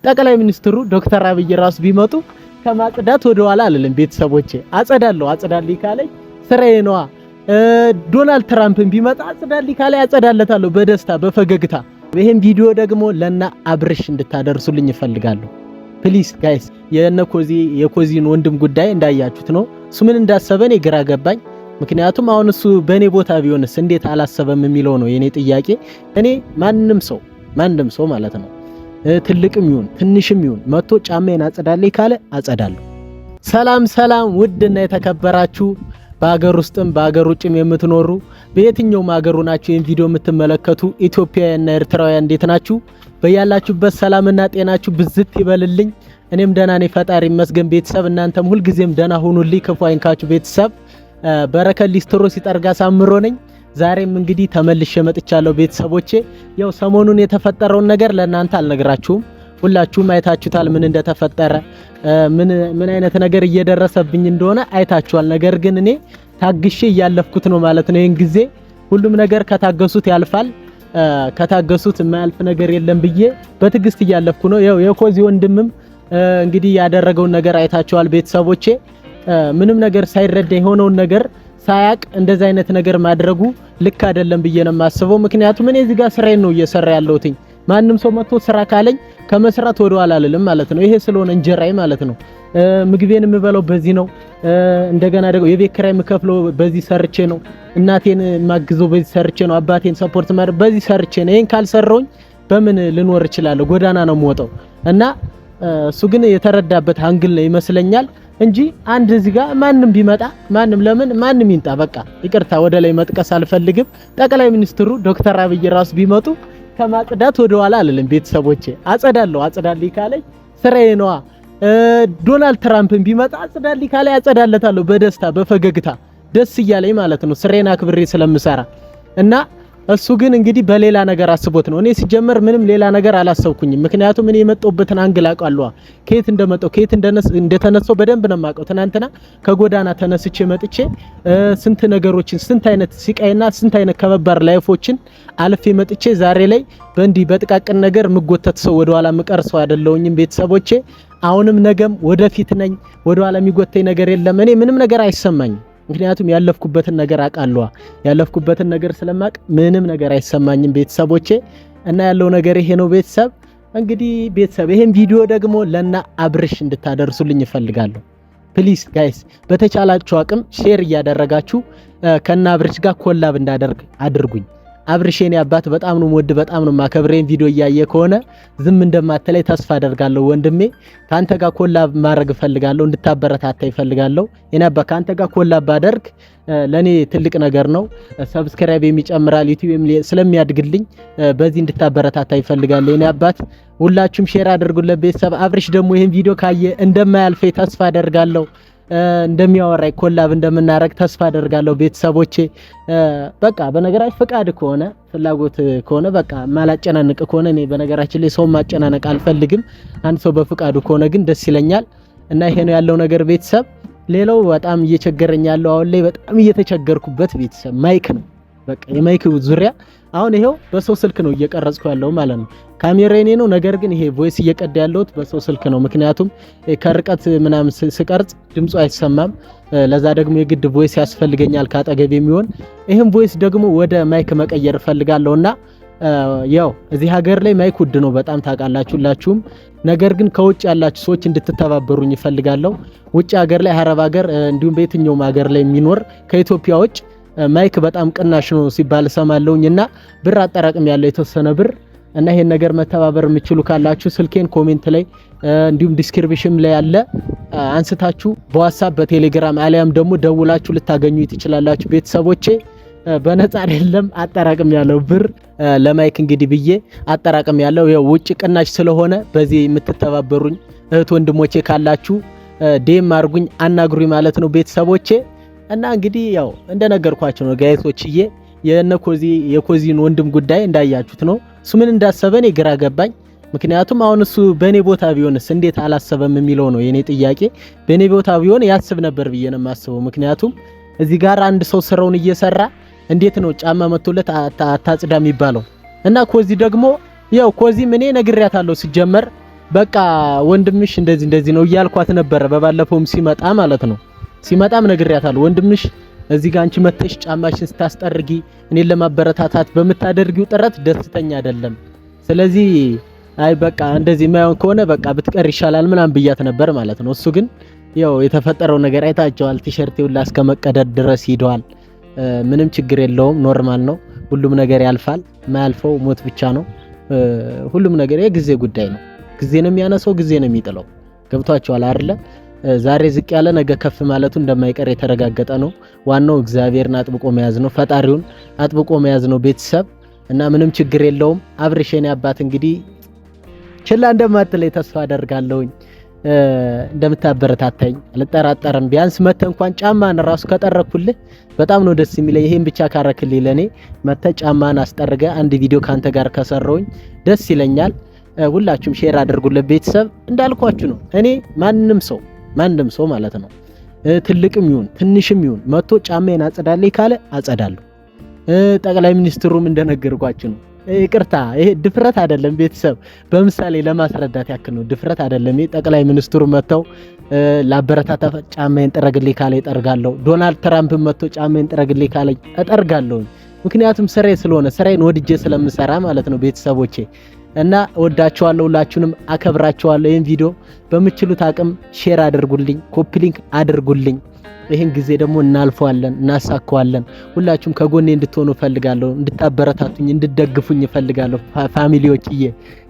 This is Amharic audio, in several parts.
ጠቅላይ ሚኒስትሩ ዶክተር አብይ ራስ ቢመጡ ከማጽዳት ወደ ኋላ አልልም። ቤተሰቦቼ አጸዳለሁ ካለኝ ስራዬ ነዋ። ዶናልድ ትራምፕን ቢመጣ አጸዳልኝ ካለኝ አጸዳለታለሁ በደስታ በፈገግታ። ይሄን ቪዲዮ ደግሞ ለና አብርሽ እንድታደርሱልኝ እፈልጋለሁ። ፕሊስ ጋይስ የኮዚን ወንድም ጉዳይ እንዳያችሁት ነው። እሱ ምን እንዳሰበ እኔ ግራ ገባኝ። ምክንያቱም አሁን እሱ በኔ ቦታ ቢሆንስ እንዴት አላሰበም የሚለው ነው የኔ ጥያቄ። እኔ ማንንም ሰው ማለት ነው ትልቅም ይሁን ትንሽም ይሁን መጥቶ ጫማዬን አጸዳልኝ ካለ አጸዳለሁ። ሰላም ውድና የተከበራችሁ በአገር ውስጥም በአገር ውጭም የምትኖሩ በየትኛውም ሀገሩ ናችሁ ይህን ቪዲዮ የምትመለከቱ ኢትዮጵያውያንና ኤርትራውያን እንዴት ናችሁ? በያላችሁበት ሰላምና ጤናችሁ ብዝት ይበልልኝ። እኔም ደህና ነኝ ፈጣሪ ይመስገን። ቤተሰብ እናንተም ሁልጊዜም ደህና ሁኑልኝ፣ ክፉ አይንካችሁ። ቤተሰብ በረከት ሊስትሮ ሲጠርጋ ሳምሮ ነኝ። ዛሬም እንግዲህ ተመልሼ መጥቻለሁ ቤተሰቦቼ። ያው ሰሞኑን የተፈጠረውን ነገር ለእናንተ አልነግራችሁም። ሁላችሁም አይታችሁታል ምን እንደተፈጠረ ምን አይነት ነገር እየደረሰብኝ እንደሆነ አይታችኋል። ነገር ግን እኔ ታግሼ እያለፍኩት ነው ማለት ነው። ይሄን ጊዜ ሁሉም ነገር ከታገሱት ያልፋል፣ ከታገሱት የማያልፍ ነገር የለም ብዬ በትግስት እያለፍኩ ነው። ያው የኮዚ ወንድምም እንግዲህ ያደረገውን ነገር አይታችኋል ቤተሰቦቼ። ምንም ነገር ሳይረዳ የሆነውን ነገር ሳያቅ እንደዛ አይነት ነገር ማድረጉ ልክ አይደለም ብዬ ነው የማስበው። ምክንያቱም እኔ እዚህ ጋር ስራዬን ነው እየሰራ ያለሁት። ማንም ሰው መጥቶ ስራ ካለኝ ከመስራት ወደ ኋላ አልልም ማለት ነው። ይሄ ስለሆነ እንጀራይ ማለት ነው። ምግቤን የምበላው በዚህ ነው። እንደገና ደግሞ የቤት ኪራይ የምከፍለው በዚህ ሰርቼ ነው። እናቴን ማግዘው በዚህ ሰርቼ ነው። አባቴን ሰፖርት ማድረግ በዚህ ሰርቼ ነው። ይሄን ካልሰራውኝ በምን ልኖር እችላለሁ? ጎዳና ነው የምወጣው። እና እሱ ግን የተረዳበት አንግል ነው ይመስለኛል እንጂ አንድ እዚህ ጋር ማንም ቢመጣ ማንም ይንጣ፣ በቃ ይቅርታ ወደ ላይ መጥቀስ አልፈልግም። ጠቅላይ ሚኒስትሩ ዶክተር አብይ ራስ ቢመጡ ከማጽዳት ወደ ኋላ አልልም ቤተሰቦቼ። አጸዳልኝ ካለኝ ስራዬ ነዋ። ዶናልድ ትራምፕን ቢመጣ አጸዳልኝ ካለኝ አጸዳለታለሁ በደስታ በፈገግታ ደስ እያለኝ ማለት ነው፣ ስራዬን አክብሬ ስለምሰራ። እና እሱ ግን እንግዲህ በሌላ ነገር አስቦት ነው። እኔ ሲጀመር ምንም ሌላ ነገር አላሰብኩኝም። ምክንያቱም እኔ የመጣሁበትን አንግል አውቃለሁ። ከየት እንደተነሳው በደንብ ነው የማውቀው። ትናንትና ከጎዳና ተነስቼ መጥቼ ስንት ነገሮችን ስንት አይነት ሲቃይና ስንት አይነት ከባባር ላይፎችን አልፌ መጥቼ ዛሬ ላይ በእንዲህ በጥቃቅን ነገር ምጎተት ሰው ወደ ኋላ ምቀር ሰው አይደለሁኝም ቤተሰቦቼ። አሁንም ነገም ወደፊት ነኝ። ወደ ኋላ የሚጎተኝ ነገር የለም። እኔ ምንም ነገር አይሰማኝም። ምክንያቱም ያለፍኩበትን ነገር አውቃለሁ። ያለፍኩበትን ነገር ስለማቅ ምንም ነገር አይሰማኝም ቤተሰቦቼ። እና ያለው ነገር ይሄ ነው ቤተሰብ። እንግዲህ ቤተሰብ ይሄን ቪዲዮ ደግሞ ለና አብርሽ እንድታደርሱልኝ እፈልጋለሁ። ፕሊስ ጋይስ በተቻላችሁ አቅም ሼር እያደረጋችሁ ከና አብርሽ ጋር ኮላብ እንዳደርግ አድርጉኝ። አብርሽ የኔ አባት በጣም ነው ወድ በጣም ነው ማከብሬን ቪዲዮ እያየ ከሆነ ዝም እንደማትለይ ተስፋ አደርጋለሁ ወንድሜ። ካንተ ጋር ኮላብ ማድረግ እፈልጋለሁ፣ እንድታበረታታ እፈልጋለሁ። የኔ አባት ካንተ ጋር ኮላብ ባደርግ ለኔ ትልቅ ነገር ነው። ሰብስክራይብ የሚጨምራል ዩቲዩብም ስለሚያድግልኝ በዚህ እንድታበረታታ እፈልጋለሁ የኔ አባት። ሁላችሁም ሼር አድርጉለት ቤተሰብ። አብርሽ ደግሞ ይሄን ቪዲዮ ካየ እንደማያልፈኝ ተስፋ አደርጋለሁ። እንደሚያወራይ ኮላብ እንደምናረግ ተስፋ አደርጋለሁ ቤተሰቦቼ። በቃ በነገራችን ፍቃድ ከሆነ ፍላጎት ከሆነ በቃ ማላጨናነቅ ከሆነ እኔ በነገራችን ላይ ሰው ማጨናነቅ አልፈልግም። አንድ ሰው በፍቃዱ ከሆነ ግን ደስ ይለኛል። እና ይሄ ነው ያለው ነገር ቤተሰብ። ሌላው በጣም እየቸገረኝ ያለው አሁን ላይ በጣም እየተቸገርኩበት ቤተሰብ ማይክ ነው። በቃ የማይክ ዙሪያ አሁን ይሄው በሰው ስልክ ነው እየቀረጽኩ ያለው ማለት ነው። ካሜራዬ ነው፣ ነገር ግን ይሄ ቮይስ እየቀዳ ያለሁት በሰው ስልክ ነው። ምክንያቱም ከርቀት ምናምን ስቀርጽ ድምጹ አይሰማም። ለዛ ደግሞ የግድ ቮይስ ያስፈልገኛል ካጠገብ የሚሆን። ይሄን ቮይስ ደግሞ ወደ ማይክ መቀየር ፈልጋለሁና ያው እዚህ ሀገር ላይ ማይክ ውድ ነው በጣም ታውቃላችሁላችሁም። ነገር ግን ከውጭ ያላችሁ ሰዎች እንድትተባበሩኝ ይፈልጋለሁ። ውጭ ሀገር ላይ አረብ ሀገር እንዲሁም በየትኛውም ሀገር ላይ የሚኖር ከኢትዮጵያ ውጭ ማይክ በጣም ቅናሽ ነው ሲባል ሰማለሁኝና ብር አጠራቅም ያለው የተወሰነ ብር። እና ይሄን ነገር መተባበር የምትችሉ ካላችሁ ስልኬን ኮሜንት ላይ እንዲሁም ዲስክሪፕሽን ላይ ያለ አንስታችሁ በዋትስአፕ በቴሌግራም አሊያም ደግሞ ደውላችሁ ልታገኙ ትችላላችሁ ቤተሰቦቼ። በነፃ አይደለም አጠራቅም ያለው ብር ለማይክ እንግዲህ ብዬ አጠራቅም ያለው ውጭ ቅናሽ ስለሆነ በዚህ የምትተባበሩኝ እህት ወንድሞቼ ካላችሁ ዴም አርጉኝ አናግሩኝ ማለት ነው ቤተሰቦቼ። እና እንግዲህ ያው እንደነገርኳችሁ ነው ጋይሶችዬ፣ የኮዚን ወንድም ጉዳይ እንዳያችሁት ነው። እሱ ምን እንዳሰበ እኔ ግራ ገባኝ። ምክንያቱም አሁን እሱ በኔ ቦታ ቢሆንስ እንዴት አላሰበም የሚለው ነው የኔ ጥያቄ። በኔ ቦታ ቢሆን ያስብ ነበር ብዬ ነው የማስበው። ምክንያቱም እዚህ ጋር አንድ ሰው ስራውን እየሰራ እንዴት ነው ጫማ መጥቶለት አታጽዳ የሚባለው? እና ኮዚ ደግሞ ያው ኮዚ ምን ነግሬያታለሁ ሲጀመር በቃ ወንድምሽ እንደዚህ ነው እያልኳት ነበር በባለፈውም ሲመጣ ማለት ነው። ሲመጣም ነግሬያታለሁ። ወንድምሽ እዚህ ጋር አንቺ መተሽ ጫማሽን ስታስጠርጊ እኔን ለማበረታታት በምታደርጊው ጥረት ደስተኛ አይደለም። ስለዚህ አይ በቃ እንደዚህ የማይሆን ከሆነ በቃ ብትቀር ይሻላል ምናምን ብያት ነበር ማለት ነው። እሱ ግን ያው የተፈጠረው ነገር አይታቸዋል። ቲሸርት ሁላ እስከመቀደድ ድረስ ሄደዋል። ምንም ችግር የለውም፣ ኖርማል ነው። ሁሉም ነገር ያልፋል። የማያልፈው ሞት ብቻ ነው። ሁሉም ነገር የጊዜ ጉዳይ ነው። ጊዜ ነው የሚያነሳው፣ ጊዜ ነው የሚጥለው። ገብቷቸዋል አይደለ? ዛሬ ዝቅ ያለ ነገ ከፍ ማለቱ እንደማይቀር የተረጋገጠ ነው። ዋናው እግዚአብሔርን አጥብቆ መያዝ ነው፣ ፈጣሪውን አጥብቆ መያዝ ነው ቤተሰብ እና ምንም ችግር የለውም። አብርሽኔ አባት እንግዲህ ችላ እንደማትለኝ ተስፋ አደርጋለሁኝ። እንደምታበረታታኝ አልጠራጠርም። ቢያንስ መተ እንኳን ጫማን ራሱ ከጠረኩልህ በጣም ነው ደስ የሚለኝ። ይሄን ብቻ ካረክልኝ ለኔ መተ ጫማን አስጠርገ አንድ ቪዲዮ ካንተ ጋር ከሰራውኝ ደስ ይለኛል። ሁላችሁም ሼር አድርጉለት ቤተሰብ። እንዳልኳችሁ ነው እኔ ማንንም ሰው ማለት ነው ትልቅም ይሁን ትንሽም ይሁን መጥቶ ጫማዬን አጸዳለኝ ካለ አጸዳለሁ። ጠቅላይ ሚኒስትሩም እንደነገርኳችሁ ነው። ይቅርታ ይሄ ድፍረት አይደለም ቤተሰብ፣ በምሳሌ ለማስረዳት ያክል ነው። ድፍረት አይደለም። ጠቅላይ ሚኒስትሩ መጥተው ለአበረታታ ጫማዬን ጥረግልኝ ካለ እጠርጋለሁ። ዶናልድ ትራምፕ መጥቶ ጫማዬን ጥረግልኝ ካለ እጠርጋለሁ። ምክንያቱም ስራዬ ስለሆነ ስራዬን ወድጄ ስለምሰራ ማለት ነው ቤተሰቦቼ። እና ወዳችኋለሁ፣ ሁላችሁንም አከብራችኋለሁ። ይሄን ቪዲዮ በምችሉት አቅም ሼር አድርጉልኝ፣ ኮፒ ሊንክ አድርጉልኝ። ይሄን ጊዜ ደግሞ እናልፈዋለን፣ እናሳካዋለን። ሁላችሁም ከጎኔ እንድትሆኑ ፈልጋለሁ፣ እንድታበረታቱኝ፣ እንድትደግፉኝ ፈልጋለሁ። ፋሚሊዎችዬ፣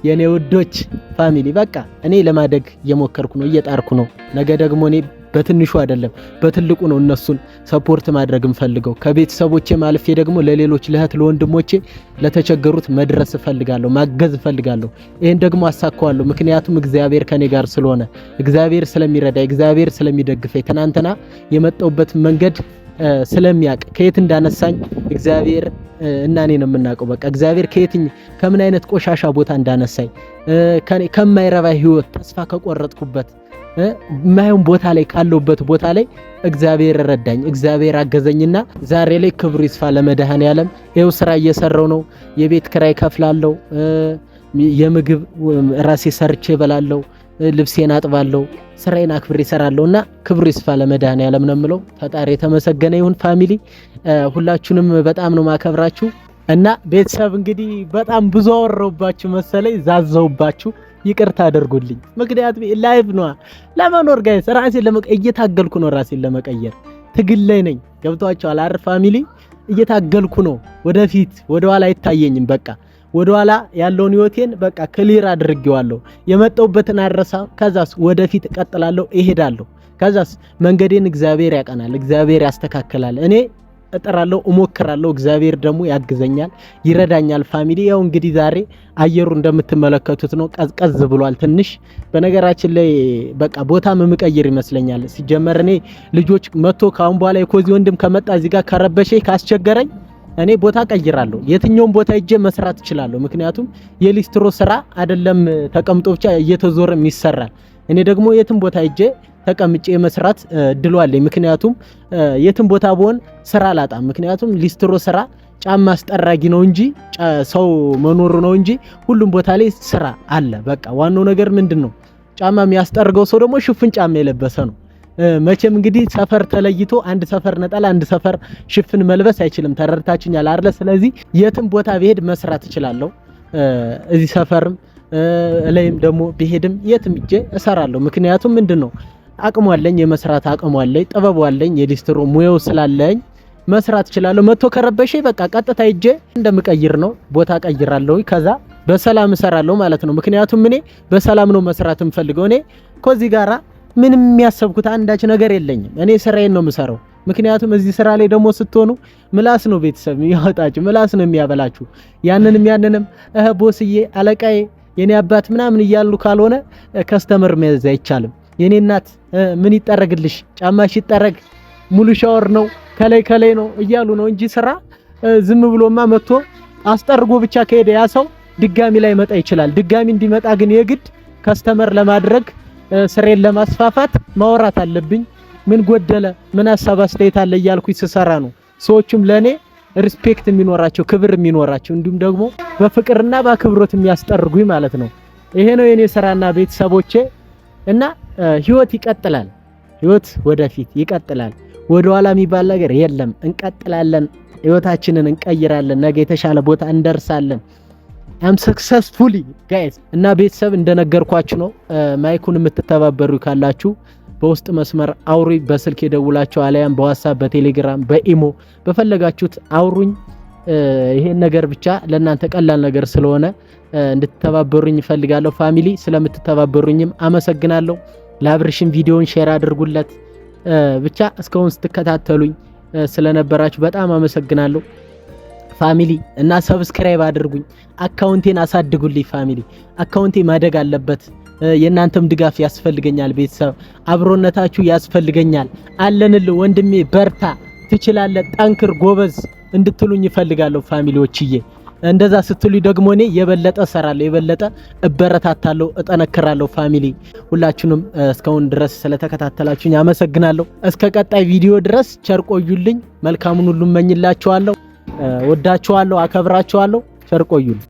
የኔ ውዶች ፋሚሊ፣ በቃ እኔ ለማደግ እየሞከርኩ ነው፣ እየጣርኩ ነው። ነገ ደግሞ እኔ በትንሹ አይደለም በትልቁ ነው እነሱን ሰፖርት ማድረግ እንፈልገው። ከቤተሰቦቼ ማልፌ ደግሞ ለሌሎች ለእህት ለወንድሞቼ ለተቸገሩት መድረስ ፈልጋለሁ፣ ማገዝ ፈልጋለሁ። ይሄን ደግሞ አሳካዋለሁ። ምክንያቱም እግዚአብሔር ከኔ ጋር ስለሆነ፣ እግዚአብሔር ስለሚረዳ፣ እግዚአብሔር ስለሚደግፈኝ፣ ትናንትና የመጣውበት መንገድ ስለሚያውቅ ከየት እንዳነሳኝ እግዚአብሔር እና እኔ ነው የምናውቀው። በቃ እግዚአብሔር ከምን አይነት ቆሻሻ ቦታ እንዳነሳኝ ከማይረባ ህይወት ተስፋ ከቆረጥኩበት ማየውን ቦታ ላይ ካለውበት ቦታ ላይ እግዚአብሔር ረዳኝ፣ እግዚአብሔር አገዘኝና ዛሬ ላይ ክብሩ ይስፋ ለመድኃኔዓለም። ይኸው ስራ እየሰራው ነው። የቤት ክራይ ከፍላለሁ፣ የምግብ ራሴ ሰርቼ እበላለሁ፣ ልብሴን አጥባለሁ፣ ስራዬን አክብሬ እሰራለሁና ክብሩ ይስፋ ለመድኃኔዓለም ነው የምለው። ፈጣሪ የተመሰገነ ይሁን። ፋሚሊ ሁላችሁንም በጣም ነው ማከብራችሁ እና ቤተሰብ እንግዲህ በጣም ብዙ አወራሁባችሁ መሰለኝ፣ ዛዛውባችሁ ይቅርታ አድርጉልኝ። ምክንያቱም ላይቭ ነው ለመኖር ጋይስ፣ ራሴን እየታገልኩ ነው፣ ራሴን ለመቀየር ትግል ላይ ነኝ። ገብቷችኋል አይደል ፋሚሊ? እየታገልኩ ነው። ወደፊት ወደኋላ አይታየኝም። በቃ ወደኋላ ያለውን ህይወቴን በቃ ክሊር አድርጌዋለሁ። የመጣሁበትን አረሳ። ከዛስ ወደፊት እቀጥላለሁ፣ እሄዳለሁ። ከዛስ መንገዴን እግዚአብሔር ያቀናል፣ እግዚአብሔር ያስተካክላል። እኔ እጥራለሁ፣ እሞክራለሁ፣ እግዚአብሔር ደግሞ ያግዘኛል፣ ይረዳኛል። ፋሚሊ ያው እንግዲህ ዛሬ አየሩ እንደምትመለከቱት ነው፣ ቀዝቀዝ ብሏል ትንሽ። በነገራችን ላይ በቃ ቦታ መምቀየር ይመስለኛል። ሲጀመር እኔ ልጆች መጥቶ ካሁን በኋላ የኮዚ ወንድም ከመጣ እዚህ ጋር ከረበሸኝ ካስቸገረኝ እኔ ቦታ ቀይራለሁ። የትኛውም ቦታ ሄጄ መስራት እችላለሁ። ምክንያቱም የሊስትሮ ስራ አይደለም ተቀምጦ ብቻ እየተዞረም ይሰራል። እኔ ደግሞ የትም ቦታ ሄጄ ተቀምጬ መስራት እድሉ አለኝ። ምክንያቱም የትም ቦታ ብሆን ስራ አላጣም። ምክንያቱም ሊስትሮ ስራ ጫማ አስጠራጊ ነው እንጂ ሰው መኖሩ ነው እንጂ ሁሉም ቦታ ላይ ስራ አለ። በቃ ዋናው ነገር ምንድነው? ጫማ የሚያስጠርገው ሰው ደግሞ ሽፍን ጫማ የለበሰ ነው። መቼም እንግዲህ ሰፈር ተለይቶ አንድ ሰፈር ነጠላ አንድ ሰፈር ሽፍን መልበስ አይችልም። ተረድታችኛል አይደል? ስለዚህ የትም ቦታ ብሄድ መስራት እችላለሁ። እዚህ ሰፈርም ላይም ደግሞ ብሄድም የትም ሄጄ እሰራለሁ። ምክንያቱም ምንድነው አቅሙ አለኝ፣ የመስራት አቅሙ አለኝ፣ ጥበቡ አለኝ፣ የሊስትሮ ሙያው ስላለኝ መስራት እችላለሁ። መጥቶ ከረበሸኝ በቃ ቀጥታ ሄጄ እንደምቀይር ነው ቦታ ቀይራለሁ። ከዛ በሰላም እሰራለሁ ማለት ነው። ምክንያቱም እኔ በሰላም ነው መስራት የምፈልገው። እኔ ከዚህ ጋራ ምንም የሚያሰብኩት አንዳች ነገር የለኝም። እኔ ስራዬን ነው የምሰራው። ምክንያቱም እዚህ ስራ ላይ ደግሞ ስትሆኑ ምላስ ነው ቤተሰብ የሚያወጣችሁ፣ ምላስ ነው የሚያበላችሁ። ያንንም ቦስዬ፣ አለቃዬ፣ የኔ አባት ምናምን እያሉ ካልሆነ ከስተመር መያዝ አይቻልም። የኔ እናት ምን ይጠረግልሽ፣ ጫማሽ ይጠረግ፣ ሙሉ ሻወር ነው ከላይ ነው እያሉ ነው እንጂ ስራ ዝም ብሎማ መጥቶ አስጠርጎ ብቻ ከሄደ ያ ሰው ድጋሚ ላይ መጣ ይችላል። ድጋሚ እንዲመጣ ግን የግድ ከስተመር ለማድረግ ስሬን ለማስፋፋት ማውራት አለብኝ። ምን ጎደለ፣ ምን ሐሳብ አስተያየት አለ እያልኩኝ ስሰራ ነው ሰዎችም ለኔ ሪስፔክት የሚኖራቸው ክብር የሚኖራቸው እንዲሁም ደግሞ በፍቅርና በአክብሮት የሚያስጠርጉኝ ማለት ነው። ይሄ ነው የኔ ስራና ቤተሰቦቼ እና ህይወት ይቀጥላል። ህይወት ወደፊት ይቀጥላል። ወደኋላ የሚባል ነገር የለም። እንቀጥላለን። ህይወታችንን እንቀይራለን። ነገ የተሻለ ቦታ እንደርሳለን። አም ሰክሰስፉሊ ጋይስ እና ቤተሰብ እንደነገርኳችሁ ነው። ማይኩን የምትተባበሩ ካላችሁ በውስጥ መስመር አውሪ፣ በስልክ የደውላችሁ አለያም በዋትስአፕ፣ በቴሌግራም፣ በኢሞ በፈለጋችሁት አውሩኝ። ይሄን ነገር ብቻ ለእናንተ ቀላል ነገር ስለሆነ እንድትተባበሩኝ እፈልጋለሁ። ፋሚሊ ስለምትተባበሩኝም አመሰግናለሁ። ለአብርሽን ቪዲዮን ሼር አድርጉለት። ብቻ እስካሁን ስትከታተሉኝ ስለነበራችሁ በጣም አመሰግናለሁ ፋሚሊ እና ሰብስክራይብ አድርጉኝ። አካውንቴን አሳድጉልኝ ፋሚሊ። አካውንቴ ማደግ አለበት። የእናንተም ድጋፍ ያስፈልገኛል። ቤተሰብ አብሮነታችሁ ያስፈልገኛል። አለንል ወንድሜ፣ በርታ፣ ትችላለህ፣ ጠንክር፣ ጎበዝ እንድትሉኝ እፈልጋለሁ ፋሚሊዎችዬ። እንደዛ ስትሉኝ ደግሞ እኔ የበለጠ እሰራለሁ፣ የበለጠ እበረታታለሁ፣ እጠነክራለሁ። ፋሚሊ ሁላችሁንም እስካሁን ድረስ ስለተከታተላችሁኝ አመሰግናለሁ። እስከ ቀጣይ ቪዲዮ ድረስ ቸር ቆዩልኝ። መልካሙን ሁሉ እመኝላችኋለሁ። ወዳችኋለሁ፣ አከብራችኋለሁ። ቸር ቆዩልኝ።